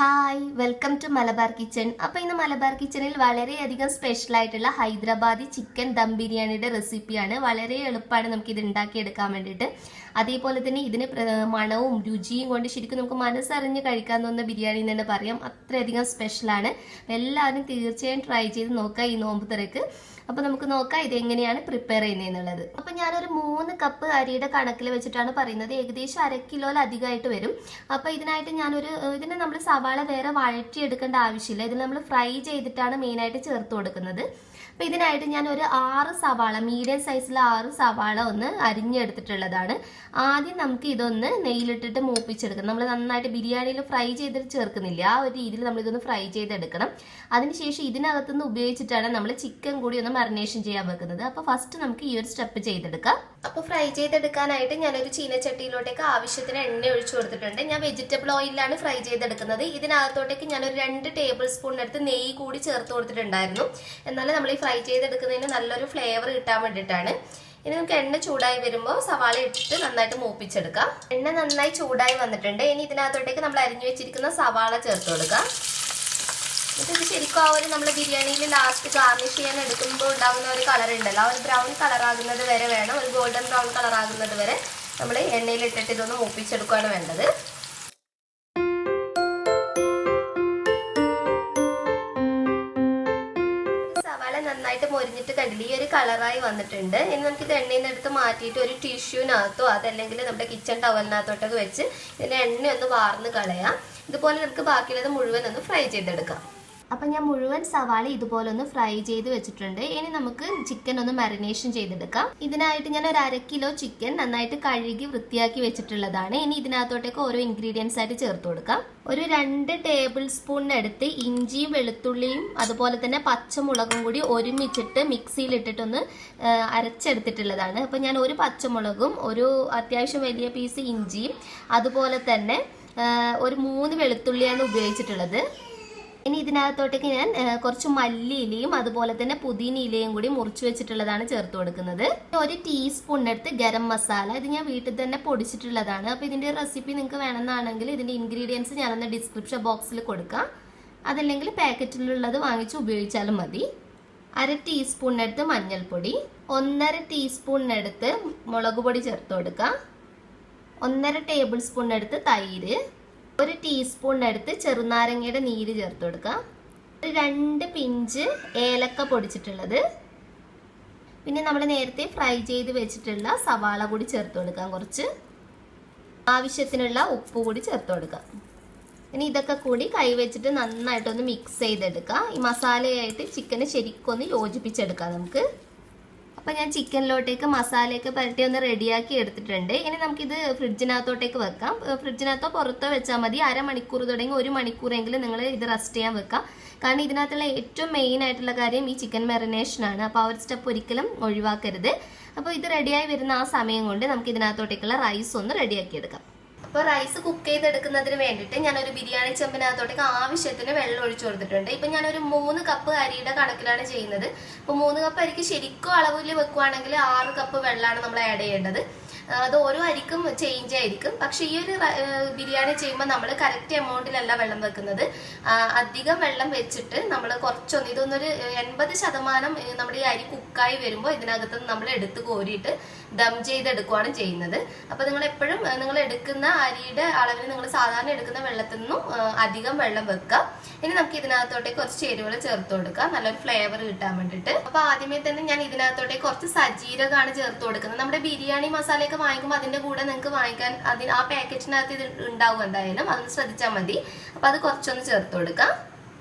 Hi welcome to Malabar kitchen. അപ്പോൾ ഇന്ന് മലബാർ കിച്ചണിൽ വളരെയധികം സ്പെഷ്യൽ ആയിട്ടുള്ള ഹൈദരാബാദി ചിക്കൻ ദം ബിരിയാണിയുടെ റെസിപ്പിയാണ്. വളരെ എളുപ്പമാണ് നമുക്ക് ഇത് ഉണ്ടാക്കിയെടുക്കാൻ വേണ്ടിയിട്ട്. അതേപോലെ തന്നെ ഇതിന് മണവും രുചിയും കൊണ്ട് ശരിക്കും നമുക്ക് മനസ്സറിഞ്ഞ് കഴിക്കാൻ തോന്നുന്ന ബിരിയാണി എന്ന് തന്നെ പറയാം. അത്രയധികം സ്പെഷ്യലാണ്. എല്ലാവരും തീർച്ചയായും ട്രൈ ചെയ്ത് നോക്കുക ഈ നോമ്പ് തുറക്ക്. അപ്പോൾ നമുക്ക് നോക്കാം ഇതെങ്ങനെയാണ് പ്രിപ്പയർ ചെയ്യുന്നതെന്നുള്ളത്. അപ്പോൾ ഞാനൊരു 3 കപ്പ് അരിയുടെ കണക്കിൽ വെച്ചിട്ടാണ് പറയുന്നത്. ഏകദേശം 1/2 കിലോയിലധികമായിട്ട് വരും. അപ്പോൾ ഇതിനായിട്ട് ഇതിന് നമ്മൾ സവാള വേറെ വഴറ്റിയെടുക്കേണ്ട ആവശ്യമില്ല. ഇതിൽ നമ്മൾ ഫ്രൈ ചെയ്തിട്ടാണ് മെയിനായിട്ട് ചേർത്ത് കൊടുക്കുന്നത്. അപ്പോൾ ഇതിനായിട്ട് ഞാൻ ഒരു 6 സവാള, മീഡിയം സൈസിലെ 6 സവാള ഒന്ന് അരിഞ്ഞെടുത്തിട്ടുള്ളതാണ്. ആദ്യം നമുക്ക് ഇതൊന്ന് നെയ്യിലിട്ടിട്ട് മൂപ്പിച്ചെടുക്കണം. നമ്മൾ നന്നായിട്ട് ബിരിയാണിയിൽ ഫ്രൈ ചെയ്തിട്ട് ചേർക്കുന്നില്ല, ആ ഒരു രീതിയിൽ നമ്മൾ ഇതൊന്ന് ഫ്രൈ ചെയ്തെടുക്കണം. അതിനുശേഷം ഇതിനകത്തുനിന്ന് ഉപയോഗിച്ചിട്ടാണ് നമ്മൾ ചിക്കൻ കൂടി ഒന്ന് മറിനേഷൻ ചെയ്യാൻ വെക്കുന്നത്. അപ്പോൾ ഫസ്റ്റ് നമുക്ക് ഈ ഒരു സ്റ്റെപ്പ് ചെയ്തെടുക്കാം. അപ്പോൾ ഫ്രൈ ചെയ്തെടുക്കാനായിട്ട് ഞാനൊരു ചീനച്ചട്ടിയിലോട്ടേക്ക് ആവശ്യത്തിന് എണ്ണ ഒഴിച്ചു കൊടുത്തിട്ടുണ്ട്. ഞാൻ വെജിറ്റബിൾ ഓയിലാണ് ഫ്രൈ ചെയ്തെടുക്കുന്നത്. ഇതിനകത്തോട്ടേക്ക് ഞാനൊരു 2 ടേബിൾ സ്പൂണിനടുത്ത് നെയ്യ് കൂടി ചേർത്ത് കൊടുത്തിട്ടുണ്ടായിരുന്നു. എന്നാലും നമ്മൾ ഈ ഫ്രൈ ചെയ്തെടുക്കുന്നതിന് നല്ലൊരു ഫ്ലേവർ കിട്ടാൻ വേണ്ടിയിട്ടാണ്. ഇനി നമുക്ക് എണ്ണ ചൂടായി വരുമ്പോൾ സവാള ഇട്ടിട്ട് നന്നായിട്ട് മൂപ്പിച്ചെടുക്കാം. എണ്ണ നന്നായി ചൂടായി വന്നിട്ടുണ്ട്. ഇനി ഇതിനകത്തോട്ടേക്ക് നമ്മൾ അരിഞ്ഞു വെച്ചിരിക്കുന്ന സവാള ചേർത്ത് കൊടുക്കാം. എന്നിട്ട് ഇത് ശരിക്കും ആ ഒരു നമ്മൾ ബിരിയാണിയിൽ ലാസ്റ്റ് ഗാർണിഷ് ചെയ്യാൻ എടുക്കുമ്പോൾ ഉണ്ടാകുന്ന ഒരു കളർ ഉണ്ടല്ലോ, ആ ഒരു ബ്രൗൺ കളർ ആകുന്നത് വരെ വേണം. ഒരു ഗോൾഡൻ ബ്രൗൺ കളർ ആകുന്നത് വരെ നമ്മൾ എണ്ണയിൽ ഇട്ടിട്ട് ഇതൊന്ന് മൂപ്പിച്ചെടുക്കുകയാണ് വേണ്ടത്. നന്നായിട്ട് മൊരിഞ്ഞിട്ട് കണ്ടില്ല, ഈ ഒരു കളറായി വന്നിട്ടുണ്ട്. ഇനി നമുക്ക് ഇത് എണ്ണയിൽ നിന്ന് എടുത്ത് മാറ്റിയിട്ട് ഒരു ടിഷ്യൂവിനകത്തോ അതല്ലെങ്കിൽ നമ്മുടെ കിച്ചൺ ടവലിനകത്തോട്ടൊക്കെ വെച്ച് ഇതിന്റെ എണ്ണ ഒന്ന് വാർന്ന് കളയാം. ഇതുപോലെ നമുക്ക് ബാക്കിയുള്ളത് മുഴുവൻ ഒന്ന് ഫ്രൈ ചെയ്തെടുക്കാം. അപ്പം ഞാൻ മുഴുവൻ സവാള ഇതുപോലെ ഒന്ന് ഫ്രൈ ചെയ്ത് വെച്ചിട്ടുണ്ട്. ഇനി നമുക്ക് ചിക്കൻ ഒന്ന് മാരിനേഷൻ ചെയ്തെടുക്കാം. ഇതിനായിട്ട് ഞാൻ ഒരു 1/2 കിലോ ചിക്കൻ നന്നായിട്ട് കഴുകി വൃത്തിയാക്കി വെച്ചിട്ടുള്ളതാണ്. ഇനി ഇതിനകത്തോട്ടേക്ക് ഓരോ ഇൻഗ്രീഡിയൻസ് ആയിട്ട് ചേർത്ത് കൊടുക്കാം. ഒരു 2 ടേബിൾ സ്പൂണിനടുത്ത് ഇഞ്ചിയും വെളുത്തുള്ളിയും അതുപോലെ തന്നെ പച്ചമുളകും കൂടി ഒരുമിച്ചിട്ട് മിക്സിയിലിട്ടിട്ടൊന്ന് അരച്ചെടുത്തിട്ടുള്ളതാണ്. അപ്പം ഞാൻ ഒരു പച്ചമുളകും ഒരു അത്യാവശ്യം വലിയ പീസ് ഇഞ്ചിയും അതുപോലെ തന്നെ ഒരു 3 വെളുത്തുള്ളിയാണ് ഉപയോഗിച്ചിട്ടുള്ളത്. ഇനി ഇതിനകത്തോട്ടേക്ക് ഞാൻ കുറച്ച് മല്ലിയിലയും അതുപോലെ തന്നെ പുതിന ഇലയും കൂടി മുറിച്ച് വെച്ചിട്ടുള്ളതാണ് ചേർത്ത് കൊടുക്കുന്നത്. 1 ടീസ്പൂണിനടുത്ത് ഗരം മസാല, ഇത് ഞാൻ വീട്ടിൽ തന്നെ പൊടിച്ചിട്ടുള്ളതാണ്. അപ്പോൾ ഇതിന്റെ റെസിപ്പി നിങ്ങൾക്ക് വേണമെന്നാണെങ്കിൽ ഇതിന്റെ ഇൻഗ്രീഡിയൻസ് ഞാനൊന്ന് ഡിസ്ക്രിപ്ഷൻ ബോക്സിൽ കൊടുക്കാം. അതല്ലെങ്കിൽ പാക്കറ്റിലുള്ളത് വാങ്ങിച്ച് ഉപയോഗിച്ചാലും മതി. 1/2 ടീസ്പൂണിനടുത്ത് മഞ്ഞൾപ്പൊടി, 1/2 ടീസ്പൂണിനടുത്ത് മുളക് പൊടി ചേർത്ത് കൊടുക്കാം, 1/2 ടേബിൾ സ്പൂണിനടുത്ത് തൈര്, 1 ടീസ്പൂണിനടുത്ത് ചെറുനാരങ്ങയുടെ നീര് ചേർത്ത് കൊടുക്കാം, 2 പിഞ്ച് ഏലക്ക പൊടിച്ചിട്ടുള്ളത്, പിന്നെ നമ്മൾ നേരത്തെ ഫ്രൈ ചെയ്ത് വെച്ചിട്ടുള്ള സവാള കൂടി ചേർത്ത് കൊടുക്കാം, കുറച്ച് ആവശ്യത്തിനുള്ള ഉപ്പ് കൂടി ചേർത്ത് കൊടുക്കാം. ഇനി ഇതൊക്കെ കൂടി കൈ വെച്ചിട്ട് നന്നായിട്ടൊന്ന് മിക്സ് ചെയ്തെടുക്കാം. ഈ മസാലയായിട്ട് ചിക്കന് ശരിക്കും ഒന്ന് യോജിപ്പിച്ചെടുക്കാം നമുക്ക്. അപ്പം ഞാൻ ചിക്കനിലോട്ടേക്ക് മസാലയൊക്കെ പുരട്ടി ഒന്ന് റെഡിയാക്കി എടുത്തിട്ടുണ്ട്. ഇനി നമുക്കിത് ഫ്രിഡ്ജിനകത്തോട്ടേക്ക് വെക്കാം. ഫ്രിഡ്ജിനകത്തോ പുറത്തോ വെച്ചാൽ മതി. 1/2 മണിക്കൂർ തുടങ്ങി 1 മണിക്കൂറെങ്കിലും നിങ്ങൾ ഇത് റെസ്റ്റ് ചെയ്യാൻ വെക്കാം. കാരണം ഇതിനകത്തുള്ള ഏറ്റവും മെയിൻ ആയിട്ടുള്ള കാര്യം ഈ ചിക്കൻ മാരിനേഷനാണ്. അപ്പോൾ ആ ഒരു സ്റ്റെപ്പ് ഒരിക്കലും ഒഴിവാക്കരുത്. അപ്പോൾ ഇത് റെഡിയായി വരുന്ന ആ സമയം കൊണ്ട് നമുക്ക് ഇതിനകത്തോട്ടേക്കുള്ള റൈസ് ഒന്ന് റെഡിയാക്കി എടുക്കാം. അപ്പോൾ റൈസ് കുക്ക് ചെയ്തെടുക്കുന്നതിന് വേണ്ടിയിട്ട് ഞാനൊരു ബിരിയാണി ചെമ്പിനകത്തോട്ടേക്ക് ആവശ്യത്തിന് വെള്ളം ഒഴിച്ചു കൊടുത്തിട്ടുണ്ട്. ഇപ്പം ഞാനൊരു 3 കപ്പ് അരിയുടെ കണക്കിലാണ് ചെയ്യുന്നത്. അപ്പോൾ 3 കപ്പ് അരിക്ക് ശരിക്കും അളവിൽ വെക്കുവാണെങ്കിൽ 6 കപ്പ് വെള്ളമാണ് നമ്മൾ ആഡ് ചെയ്യേണ്ടത്. അത് ഓരോ അരിക്കും ചേഞ്ച് ആയിരിക്കും. പക്ഷെ ഈ ഒരു ബിരിയാണി ചെയ്യുമ്പോൾ നമ്മൾ കറക്റ്റ് എമൗണ്ടിലല്ല വെള്ളം വെക്കുന്നത്. അധികം വെള്ളം വെച്ചിട്ട് നമ്മൾ കുറച്ചൊന്ന് ഇതൊന്നൊരു 80% നമ്മുടെ ഈ അരി കുക്കായി വരുമ്പോൾ ഇതിനകത്ത് നമ്മൾ എടുത്ത് കോരിയിട്ട് ദം ചെയ്തെടുക്കുകയാണ് ചെയ്യുന്നത്. അപ്പോൾ നിങ്ങൾ എപ്പോഴും നിങ്ങൾ എടുക്കുന്ന അരിയുടെ അളവിന് നിങ്ങൾ സാധാരണ എടുക്കുന്ന വെള്ളത്തിൽ നിന്നും അധികം വെള്ളം വെക്കുക. ഇനി നമുക്ക് ഇതിനകത്തോട്ടേക്ക് കുറച്ച് ചേരുവകൾ ചേർത്ത് കൊടുക്കാം, നല്ലൊരു ഫ്ലേവർ കിട്ടാൻ വേണ്ടിയിട്ട്. അപ്പോൾ ആദ്യമേ തന്നെ ഞാൻ ഇതിനകത്തോട്ടേക്ക് കുറച്ച് സജീരകമാണ് ചേർത്ത് കൊടുക്കുന്നത്. നമ്മുടെ ബിരിയാണി മസാലയൊക്കെ വാങ്ങിക്കുമ്പോൾ അതിന്റെ കൂടെ നിങ്ങൾക്ക് വാങ്ങിക്കാൻ ആ പാക്കറ്റിനകത്ത് ഇത് ഉണ്ടാവും, എന്തായാലും അതൊന്ന് ശ്രദ്ധിച്ചാൽ മതി. അപ്പോൾ അത് കുറച്ചൊന്ന് ചേർത്ത് കൊടുക്കാം.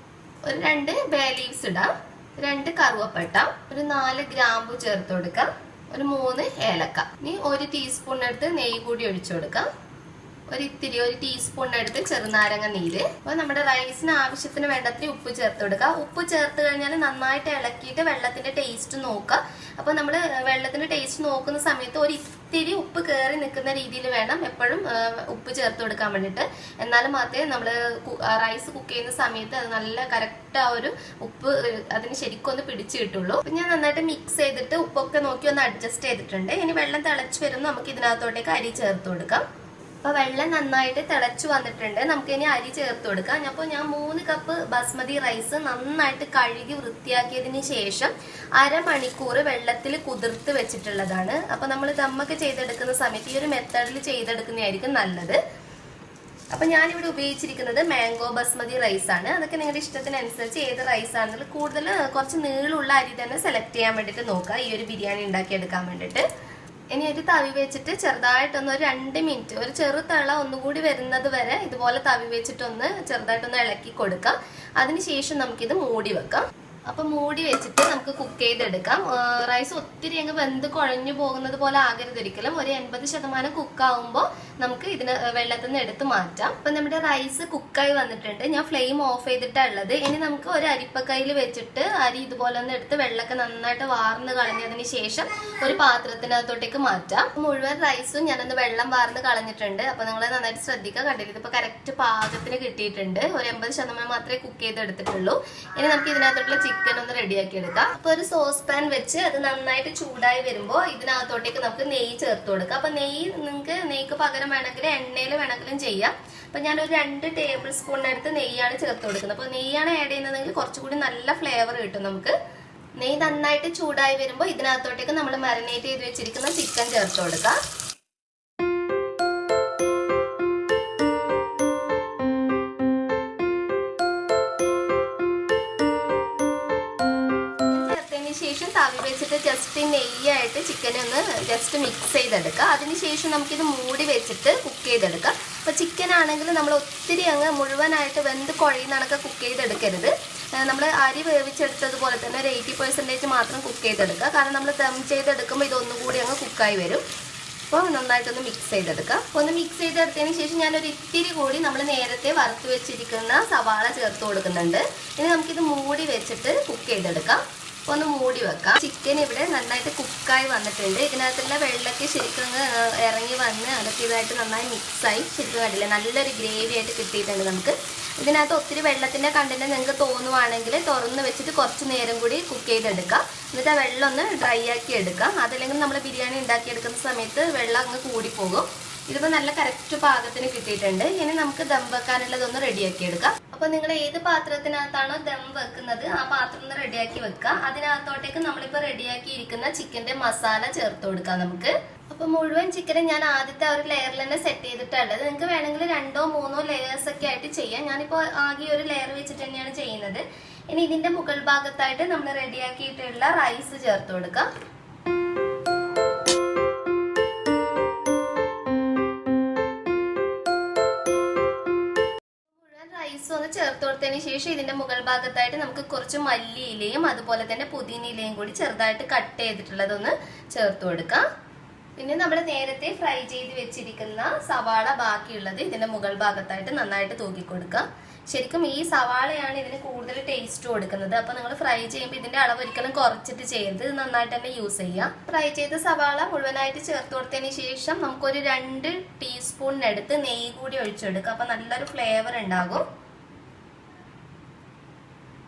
ഒരു 2 ബേ ലീവ്സ് ഇടാം, 2 കറുവപ്പട്ട, ഒരു 4 ഗ്രാമ്പു ചേർത്ത് കൊടുക്കാം, ഒരു 3 ഏലക്ക. ഇനി 1 ടീസ്പൂണിനടുത്ത് നെയ്യ് കൂടി ഒഴിച്ചു കൊടുക്കാം, ഒരു ടീസ്പൂണിനടുത്ത് ചെറുനാരങ്ങ നീര്. അപ്പോൾ നമ്മുടെ റൈസിന് ആവശ്യത്തിന് വേണ്ടത്ര ഉപ്പ് ചേർത്ത് കൊടുക്കുക. ഉപ്പ് ചേർത്ത് കഴിഞ്ഞാൽ നന്നായിട്ട് ഇളക്കിയിട്ട് വെള്ളത്തിന്റെ ടേസ്റ്റ് നോക്കുക. അപ്പോൾ നമ്മൾ വെള്ളത്തിന്റെ ടേസ്റ്റ് നോക്കുന്ന സമയത്ത് ഒരു ഇത്തിരി ഉപ്പ് കയറി നിൽക്കുന്ന രീതിയിൽ വേണം എപ്പോഴും ഉപ്പ് ചേർത്ത് കൊടുക്കാൻ വേണ്ടിയിട്ട്. എന്നാലും മാത്രമേ നമ്മൾ റൈസ് കുക്ക് ചെയ്യുന്ന സമയത്ത് അത് നല്ല കറക്റ്റ് ആ ഒരു ഉപ്പ് അതിന് ശരിക്കും ഒന്ന് പിടിച്ചു കിട്ടുള്ളൂ. അപ്പം ഞാൻ നന്നായിട്ട് മിക്സ് ചെയ്തിട്ട് ഉപ്പൊക്കെ നോക്കി ഒന്ന് അഡ്ജസ്റ്റ് ചെയ്തിട്ടുണ്ട്. ഇനി വെള്ളം തിളച്ച് വരുമ്പോൾ നമുക്ക് ഇതിനകത്തോട്ടേക്ക് അരി ചേർത്ത് കൊടുക്കാം. അപ്പൊ വെള്ളം നന്നായിട്ട് തിളച്ചു വന്നിട്ടുണ്ട്. നമുക്ക് ഇനി അരി ചേർത്ത് കൊടുക്കാം. അപ്പോൾ ഞാൻ 3 കപ്പ് ബസ്മതി റൈസ് നന്നായിട്ട് കഴുകി വൃത്തിയാക്കിയതിന് ശേഷം അരമണിക്കൂർ വെള്ളത്തിൽ കുതിർത്ത് വെച്ചിട്ടുള്ളതാണ്. അപ്പൊ നമ്മൾ ദമ്മൊക്കെ ചെയ്തെടുക്കുന്ന സമയത്ത് ഈ ഒരു മെത്തേഡിൽ ചെയ്തെടുക്കുന്നതായിരിക്കും നല്ലത്. അപ്പൊ ഞാനിവിടെ ഉപയോഗിച്ചിരിക്കുന്നത് മാംഗോ ബസ്മതി റൈസ് ആണ്. അതൊക്കെ നിങ്ങളുടെ ഇഷ്ടത്തിനനുസരിച്ച് ഏത് റൈസ് ആണെങ്കിലും കൂടുതൽ കുറച്ച് നീളമുള്ള അരി തന്നെ സെലക്ട് ചെയ്യാൻ വേണ്ടിയിട്ട് നോക്കുക, ഈ ഒരു ബിരിയാണി ഉണ്ടാക്കിയെടുക്കാൻ വേണ്ടിയിട്ട്. ഇനി ഒരു തവി വെച്ചിട്ട് ചെറുതായിട്ടൊന്ന് ഒരു 2 മിനിറ്റ് ഒരു ചെറു തിള ഒന്നുകൂടി വരുന്നത് വരെ ഇതുപോലെ തവി വെച്ചിട്ടൊന്ന് ചെറുതായിട്ടൊന്ന് ഇളക്കി കൊടുക്കാം. അതിനുശേഷം നമുക്കിത് മൂടി വെക്കാം. അപ്പൊ മൂടി വെച്ചിട്ട് നമുക്ക് കുക്ക് ചെയ്തെടുക്കാം. റൈസ് ഒത്തിരി അങ്ങ് വെന്ത് കുഴഞ്ഞു പോകുന്നത് പോലെ ആകരുത് ഒരിക്കലും. ഒരു 80% കുക്കാവുമ്പോൾ നമുക്ക് ഇതിന് വെള്ളത്തിൽ നിന്ന് എടുത്ത് മാറ്റാം. അപ്പൊ നമ്മുടെ റൈസ് കുക്കായി വന്നിട്ടുണ്ട്. ഞാൻ ഫ്ലെയിം ഓഫ് ചെയ്തിട്ടാണ് ഉള്ളത്. ഇനി നമുക്ക് ഒരു അരിപ്പക്കയിൽ വെച്ചിട്ട് അരി ഇതുപോലെ ഒന്ന് എടുത്ത് വെള്ളമൊക്കെ നന്നായിട്ട് വാർന്ന് കളഞ്ഞതിന് ശേഷം ഒരു പാത്രത്തിനകത്തോട്ടേക്ക് മാറ്റാം. മുഴുവൻ റൈസും ഞാനൊന്ന് വെള്ളം വാർന്ന് കളഞ്ഞിട്ടുണ്ട്. അപ്പൊ നിങ്ങൾ നന്നായിട്ട് ശ്രദ്ധിക്കുക. കണ്ടില്ല, ഇതിപ്പോ കറക്റ്റ് പാകത്തിന് കിട്ടിയിട്ടുണ്ട്. ഒരു 80% മാത്രമേ കുക്ക് ചെയ്തെടുത്തിട്ടുള്ളൂ. ഇനി നമുക്ക് ഇതിനകത്തോട്ടുള്ള ചിക്കൻ ഒന്ന് റെഡിയാക്കി എടുക്കാം. അപ്പൊ ഒരു സോസ് പാൻ വെച്ച് അത് നന്നായിട്ട് ചൂടായി വരുമ്പോൾ ഇതിനകത്തോട്ടേക്ക് നമുക്ക് നെയ്യ് ചേർത്ത് കൊടുക്കാം. അപ്പൊ നിങ്ങൾക്ക് നെയ്ക്ക് പകരം വേണമെങ്കിൽ എണ്ണയിൽ വേണമെങ്കിലും ചെയ്യാം. അപ്പൊ ഞാനൊരു 2 ടേബിൾ സ്പൂണിനടുത്ത് നെയ്യാണ് ചേർത്ത് കൊടുക്കുന്നത്. അപ്പൊ നെയ്യാണ് ആഡ് ചെയ്യുന്നതെങ്കിൽ കുറച്ചുകൂടി നല്ല ഫ്ലേവർ കിട്ടും നമുക്ക്. നെയ്യ് നന്നായിട്ട് ചൂടായി വരുമ്പോൾ ഇതിനകത്തോട്ടേക്ക് നമ്മൾ മാരിനേറ്റ് ചെയ്ത് വെച്ചിരിക്കുന്ന ചിക്കൻ ചേർത്ത് കൊടുക്കാം. ശേഷം തവി വെച്ചിട്ട് ജസ്റ്റ് നെയ്യായിട്ട് ചിക്കനെ ഒന്ന് ജസ്റ്റ് മിക്സ് ചെയ്തെടുക്കുക. അതിനുശേഷം നമുക്കിത് മൂടി വെച്ചിട്ട് കുക്ക് ചെയ്തെടുക്കാം. അപ്പോൾ ചിക്കൻ ആണെങ്കിൽ നമ്മൾ ഒത്തിരി അങ്ങ് മുഴുവനായിട്ട് വെന്ത് കുഴയുന്നതൊക്കെ കുക്ക് ചെയ്തെടുക്കരുത്. നമ്മൾ അരി വേവിച്ചെടുത്തതുപോലെ തന്നെ ഒരു 80% മാത്രം കുക്ക് ചെയ്തെടുക്കുക. കാരണം നമ്മൾ ദം ചെയ്തെടുക്കുമ്പോൾ ഇതൊന്നുകൂടി അങ്ങ് കുക്കായി വരും. അപ്പോൾ നന്നായിട്ടൊന്ന് മിക്സ് ചെയ്തെടുക്കാം. ഒന്ന് മിക്സ് ചെയ്തെടുത്തതിന് ശേഷം ഞാനൊരു ഇത്തിരി കൂടി നമ്മൾ നേരത്തെ വറുത്ത് വെച്ചിരിക്കുന്ന സവാള ചേർത്ത് കൊടുക്കുന്നുണ്ട്. ഇനി നമുക്കിത് മൂടി വെച്ചിട്ട് കുക്ക് ചെയ്തെടുക്കാം. ഒന്ന് മൂടി വെക്കാം. ചിക്കൻ ഇവിടെ നന്നായിട്ട് കുക്കായി വന്നിട്ടുണ്ട്. ഇതിനകത്തുള്ള വെള്ളമൊക്കെ ശരിക്കും ഇറങ്ങി വന്ന് അതൊക്കെ ഇതായിട്ട് നന്നായി മിക്സായി ശരിക്കും കണ്ടില്ലേ, നല്ലൊരു ഗ്രേവി ആയിട്ട് കിട്ടിയിട്ടുണ്ട്. നമുക്ക് ഇതിനകത്ത് ഒത്തിരി വെള്ളത്തിൻ്റെ കണ്ടന്റ് നിങ്ങൾക്ക് തോന്നുവാണെങ്കിൽ തുറന്ന് വെച്ചിട്ട് കുറച്ച് നേരം കൂടി കുക്ക് ചെയ്തെടുക്കാം. എന്നിട്ട് ആ വെള്ളം ഒന്ന് ഡ്രൈ ആക്കി എടുക്കാം. അതല്ലെങ്കിൽ നമ്മൾ ബിരിയാണി ഉണ്ടാക്കിയെടുക്കുന്ന സമയത്ത് വെള്ളം അങ്ങ് കൂടിപ്പോകും. ഇതിപ്പോൾ നല്ല കറക്റ്റ് പാകത്തിന് കിട്ടിയിട്ടുണ്ട്. ഇനി നമുക്ക് ദം വെക്കാനുള്ളതൊന്ന് റെഡിയാക്കി എടുക്കാം. അപ്പോൾ നിങ്ങൾ ഏത് പാത്രത്തിനകത്താണോ ദം വെക്കുന്നത് ആ പാത്രം ഒന്ന് റെഡിയാക്കി വെക്കുക. അതിനകത്തോട്ടേക്ക് നമ്മളിപ്പോൾ റെഡിയാക്കി ഇരിക്കുന്ന ചിക്കൻ്റെ മസാല ചേർത്ത് കൊടുക്കാം നമുക്ക്. അപ്പോൾ മുഴുവൻ ചിക്കനെ ഞാൻ ആദ്യത്തെ ഒരു ലെയറിൽ തന്നെ സെറ്റ് ചെയ്തിട്ടുള്ളത്. നിങ്ങൾക്ക് വേണമെങ്കിൽ 2 or 3 ലെയേഴ്സ് ഒക്കെ ആയിട്ട് ചെയ്യാം. ഞാനിപ്പോൾ ആകെ ഒരു ലെയർ വെച്ചിട്ട് തന്നെയാണ് ചെയ്യുന്നത്. ഇനി ഇതിൻ്റെ മുകൾ ഭാഗത്തായിട്ട് നമ്മൾ റെഡിയാക്കിയിട്ടുള്ള റൈസ് ചേർത്ത് കൊടുക്കാം. ഒന്ന് ചേർത്ത് കൊടുത്തതിന് ശേഷം ഇതിന്റെ മുകൾ ഭാഗത്തായിട്ട് നമുക്ക് കുറച്ച് മല്ലിയിലയും അതുപോലെ തന്നെ പുതിനയിലയും കൂടി ചെറുതായിട്ട് കട്ട് ചെയ്തിട്ടുള്ളതൊന്ന് ചേർത്ത് കൊടുക്കാം. പിന്നെ നമ്മൾ നേരത്തെ ഫ്രൈ ചെയ്ത് വെച്ചിരിക്കുന്ന സവാള ബാക്കിയുള്ളത് ഇതിന്റെ മുകൾ ഭാഗത്തായിട്ട് നന്നായിട്ട് തൂക്കി കൊടുക്കാം. ശരിക്കും ഈ സവാളയാണ് ഇതിന് കൂടുതൽ ടേസ്റ്റ് കൊടുക്കുന്നത്. അപ്പൊ നിങ്ങൾ ഫ്രൈ ചെയ്യുമ്പോൾ ഇതിന്റെ അളവ് ഒരിക്കലും കുറച്ചിട്ട് ചെയ്യരുത്, ഇത് നന്നായിട്ട് തന്നെ യൂസ് ചെയ്യാം. ഫ്രൈ ചെയ്ത സവാള മുഴുവനായിട്ട് ചേർത്ത് കൊടുത്തതിന് ശേഷം നമുക്കൊരു 2 ടീസ്പൂണിനടുത്ത് നെയ്യ് കൂടി ഒഴിച്ചെടുക്കാം. അപ്പൊ നല്ലൊരു ഫ്ലേവർ ഉണ്ടാകും.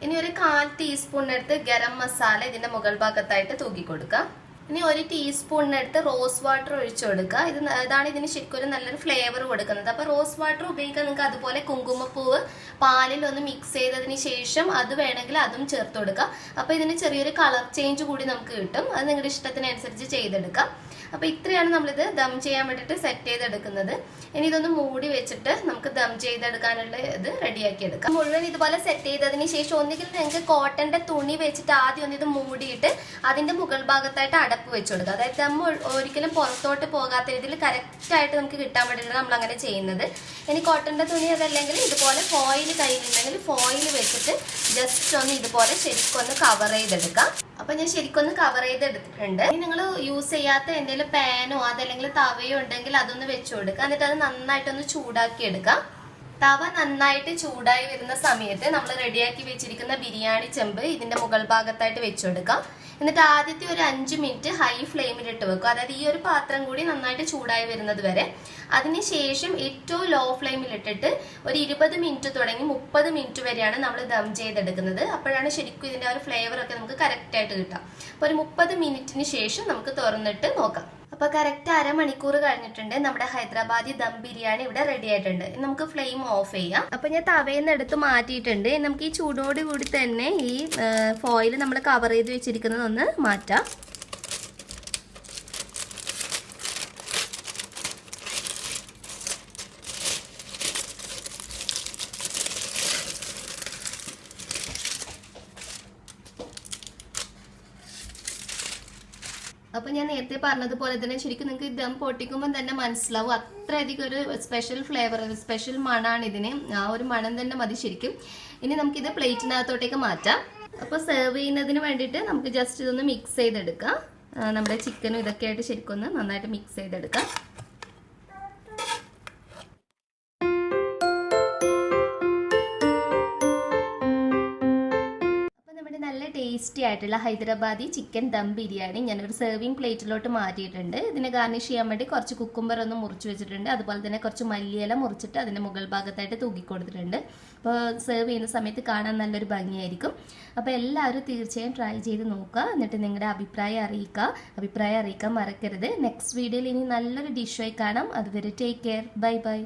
ഇനി ഒരു 1/4 ടീസ്പൂണിനടുത്ത് ഗരം മസാല ഇതിന്റെ മുകൾ ഭാഗത്തായിട്ട് തൂക്കി കൊടുക്കാം. ഇനി 1 ടീസ്പൂണിനടുത്ത് റോസ് വാട്ടർ ഒഴിച്ചു കൊടുക്കുക. ഇതാണ് ഇതിന് ശരിക്കും ഒരു നല്ലൊരു ഫ്ലേവർ കൊടുക്കുന്നത്. അപ്പോൾ റോസ് വാട്ടർ ഉപയോഗിക്കാൻ നിങ്ങൾക്ക് അതുപോലെ കുങ്കുമപ്പൂവ് പാലിൽ ഒന്ന് മിക്സ് ചെയ്തതിന് ശേഷം അത് വേണമെങ്കിൽ അതും ചേർത്ത് കൊടുക്കുക. അപ്പോൾ ഇതിന് ചെറിയൊരു കളർ ചേഞ്ച് കൂടി നമുക്ക് കിട്ടും. അത് നിങ്ങളുടെ ഇഷ്ടത്തിനനുസരിച്ച് ചെയ്തെടുക്കാം. അപ്പോൾ ഇത്രയാണ് നമ്മളിത് ദം ചെയ്യാൻ വേണ്ടിയിട്ട് സെറ്റ് ചെയ്തെടുക്കുന്നത്. ഇനി ഇതൊന്ന് മൂടി വെച്ചിട്ട് നമുക്ക് ദം ചെയ്തെടുക്കാനുള്ള ഇത് റെഡിയാക്കി എടുക്കാം. മുഴുവൻ ഇതുപോലെ സെറ്റ് ചെയ്തതിന് ശേഷം ഒന്നുകിൽ നിങ്ങൾക്ക് കോട്ടന്റെ തുണി വെച്ചിട്ട് ആദ്യം ഒന്ന് ഇത് മൂടിയിട്ട് അതിന്റെ മുകൾ ഭാഗത്തായിട്ട് അടപ്പ് വെച്ച് കൊടുക്കുക. അതായത് ദം ഒരിക്കലും പുറത്തോട്ട് പോകാത്ത രീതിയിൽ കറക്റ്റായിട്ട് നമുക്ക് കിട്ടാൻ വേണ്ടിയിട്ടാണ് നമ്മൾ അങ്ങനെ ചെയ്യുന്നത്. ഇനി കോട്ടന്റെ തുണി അതല്ലെങ്കിൽ ഇതുപോലെ ഫോയിൽ കയ്യിലുണ്ടെങ്കിൽ ഫോയിൽ വെച്ചിട്ട് ജസ്റ്റ് ഒന്ന് ഇതുപോലെ ശരിക്കും ഒന്ന് കവർ ചെയ്തെടുക്കാം. അപ്പൊ ഞാൻ ശരിക്കൊന്ന് കവർ ചെയ്തെടുത്തിട്ടുണ്ട്. ഇനി നിങ്ങൾ യൂസ് ചെയ്യാത്ത എന്തെങ്കിലും പാനോ അതല്ലെങ്കിൽ തവയോ ഉണ്ടെങ്കിൽ അതൊന്ന് വെച്ചു കൊടുക്കുക. എന്നിട്ട് അത് നന്നായിട്ടൊന്ന് ചൂടാക്കി എടുക്കാം. തവ നന്നായിട്ട് ചൂടായി വരുന്ന സമയത്ത് നമ്മൾ റെഡിയാക്കി വെച്ചിരിക്കുന്ന ബിരിയാണി ചെമ്പ് ഇതിന്റെ മുകൾ ഭാഗത്തായിട്ട് വെച്ചു കൊടുക്കാം. എന്നിട്ട് ആദ്യത്തെ ഒരു 5 മിനിറ്റ് ഹൈ ഫ്ലെയിമിലിട്ട് വെക്കും. അതായത് ഈ ഒരു പാത്രം കൂടി നന്നായിട്ട് ചൂടായി വരുന്നത് വരെ. അതിനുശേഷം ഏറ്റവും ലോ ഫ്ലെയിമിലിട്ടിട്ട് ഒരു 20 മിനിറ്റ് തുടങ്ങി 30 മിനിറ്റ് വരെയാണ് നമ്മൾ ദം ചെയ്തെടുക്കുന്നത്. അപ്പോഴാണ് ശരിക്കും ഇതിന്റെ ഒരു ഫ്ലേവർ ഒക്കെ നമുക്ക് കറക്റ്റ് ആയിട്ട് കിട്ടുക. അപ്പോൾ ഒരു 30 മിനിറ്റിന് ശേഷം നമുക്ക് തുറന്നിട്ട് നോക്കാം. അപ്പോൾ കറക്റ്റ് അരമണിക്കൂർ കഴിഞ്ഞിട്ടുണ്ട്. നമ്മുടെ ഹൈദരാബാദി ദം ബിരിയാണി ഇവിടെ റെഡി ആയിട്ടുണ്ട്. നമുക്ക് ഫ്ലെയിം ഓഫ് ചെയ്യാം. അപ്പോൾ ഞാൻ തവയിൽ നിന്ന് എടുത്ത് മാറ്റിയിട്ടുണ്ട്. നമുക്ക് ഈ ചൂടോട് കൂടി തന്നെ ഈ ഫോയിൽ നമ്മൾ കവർ ചെയ്ത് വെച്ചിരിക്കുന്നത് ഒന്ന് മാറ്റാം. അപ്പോൾ ഞാൻ നേരത്തെ പറഞ്ഞതുപോലെ തന്നെ ശരിക്കും നിങ്ങൾക്ക് ദം പൊട്ടിക്കുമ്പോൾ തന്നെ മനസ്സിലാവും, അത്രയധികം ഒരു സ്പെഷ്യൽ ഫ്ലേവർ, സ്പെഷ്യൽ മണമാണ് ഇതിന്. ആ ഒരു മണം തന്നെ മതി ശരിക്കും. ഇനി നമുക്കിത് പ്ലേറ്റിനകത്തോട്ടേക്ക് മാറ്റാം. അപ്പോൾ സെർവ് ചെയ്യുന്നതിന് വേണ്ടിയിട്ട് നമുക്ക് ജസ്റ്റ് ഇതൊന്ന് മിക്സ് ചെയ്തെടുക്കാം. നമ്മുടെ ചിക്കനും ഇതൊക്കെ ആയിട്ട് ശരിക്കും ഒന്ന് നന്നായിട്ട് മിക്സ് ചെയ്തെടുക്കാം. നല്ല ടേസ്റ്റി ആയിട്ടുള്ള ഹൈദരാബാദി ചിക്കൻ ദം ബിരിയാണി ഞാനൊരു സെർവിങ് പ്ലേറ്റിലോട്ട് മാറ്റിയിട്ടുണ്ട്. ഇതിനെ ഗാർണിഷ് ചെയ്യാൻ വേണ്ടി കുറച്ച് കുക്കുംബർ ഒന്ന് മുറിച്ച് വെച്ചിട്ടുണ്ട്. അതുപോലെ തന്നെ കുറച്ച് മല്ലിയില മുറിച്ചിട്ട് അതിൻ്റെ മുകൾ ഭാഗത്തായിട്ട് തൂക്കി കൊടുത്തിട്ടുണ്ട്. അപ്പോൾ സെർവ് ചെയ്യുന്ന സമയത്ത് കാണാൻ നല്ലൊരു ഭംഗിയായിരിക്കും. അപ്പോൾ എല്ലാവരും തീർച്ചയായും ട്രൈ ചെയ്ത് നോക്കുക. എന്നിട്ട് നിങ്ങളുടെ അഭിപ്രായം അറിയിക്കാൻ മറക്കരുത്. നെക്സ്റ്റ് വീഡിയോയിൽ ഇനി നല്ലൊരു ഡിഷായി കാണാം. അതുവരെ ടേക്ക് കെയർ. Bye bye.